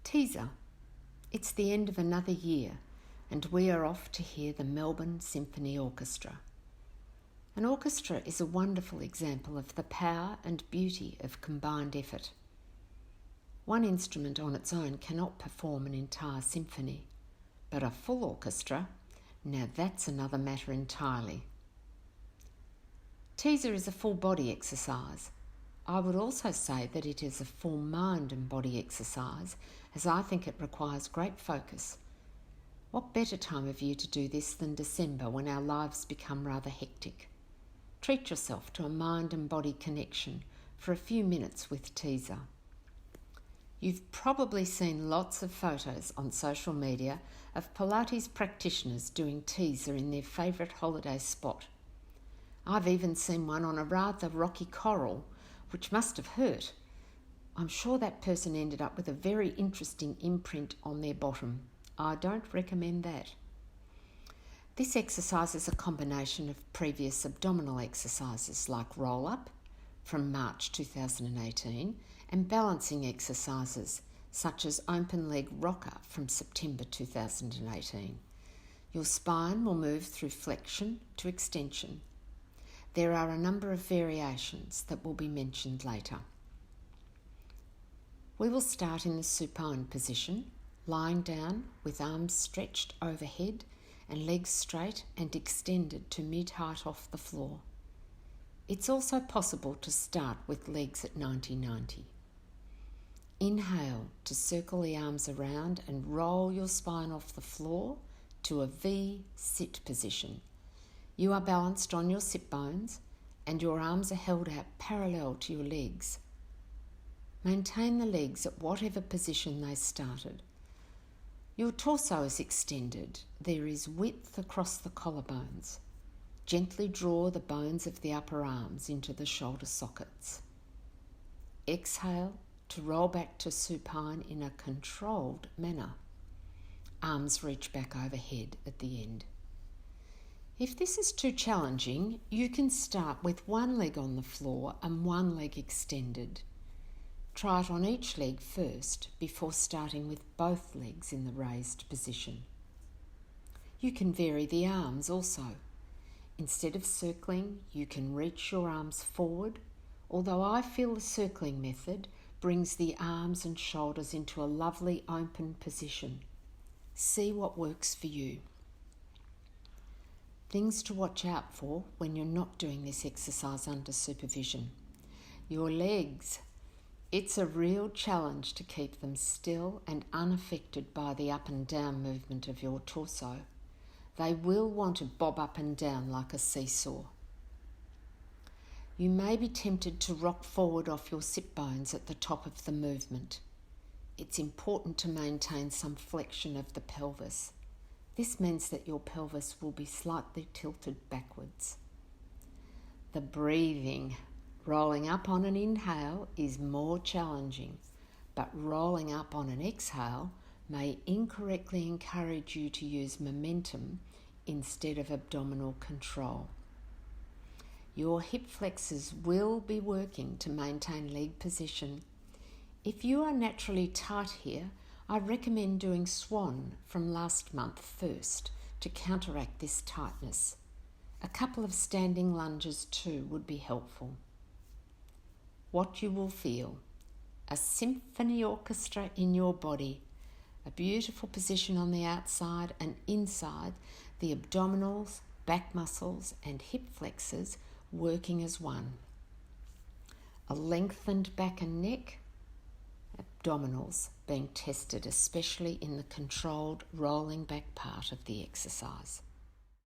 Teaser. It's the end of another year and we are off to hear the Melbourne Symphony Orchestra. An orchestra is a wonderful example of the power and beauty of combined effort. One instrument on its own cannot perform an entire symphony, but a full orchestra, now that's another matter entirely. Teaser is a full body exercise. I would also say that it is a full mind and body exercise, as I think it requires great focus. What better time of year to do this than December, when our lives become rather hectic? Treat yourself to a mind and body connection for a few minutes with Teaser. You've probably seen lots of photos on social media of Pilates practitioners doing Teaser in their favourite holiday spot. I've even seen one on a rather rocky coral, which must have hurt. I'm sure that person ended up with a very interesting imprint on their bottom. I don't recommend that. This exercise is a combination of previous abdominal exercises like roll-up from March 2018 and balancing exercises such as open leg rocker from September 2018. Your spine will move through flexion to extension. There are a number of variations that will be mentioned later. We will start in the supine position, lying down with arms stretched overhead and legs straight and extended to mid-height off the floor. It's also possible to start with legs at 90-90. Inhale to circle the arms around and roll your spine off the floor to a V sit position. You are balanced on your sit bones and your arms are held out parallel to your legs. Maintain the legs at whatever position they started. Your torso is extended. There is width across the collarbones. Gently draw the bones of the upper arms into the shoulder sockets. Exhale to roll back to supine in a controlled manner. Arms reach back overhead at the end. If this is too challenging, you can start with one leg on the floor and one leg extended. Try it on each leg first before starting with both legs in the raised position. You can vary the arms also. Instead of circling, you can reach your arms forward, although I feel the circling method brings the arms and shoulders into a lovely open position. See what works for you. Things to watch out for when you're not doing this exercise under supervision. Your legs. It's a real challenge to keep them still and unaffected by the up and down movement of your torso. They will want to bob up and down like a seesaw. You may be tempted to rock forward off your sit bones at the top of the movement. It's important to maintain some flexion of the pelvis. This means that your pelvis will be slightly tilted backwards. The breathing. Rolling up on an inhale is more challenging, but rolling up on an exhale may incorrectly encourage you to use momentum instead of abdominal control. Your hip flexors will be working to maintain leg position. If you are naturally tight here, I recommend doing Swan from last month first to counteract this tightness. A couple of standing lunges too would be helpful. What you will feel: a symphony orchestra in your body, a beautiful position on the outside and inside, the abdominals, back muscles and hip flexors working as one. A lengthened back and neck, abdominals being tested, especially in the controlled rolling back part of the exercise.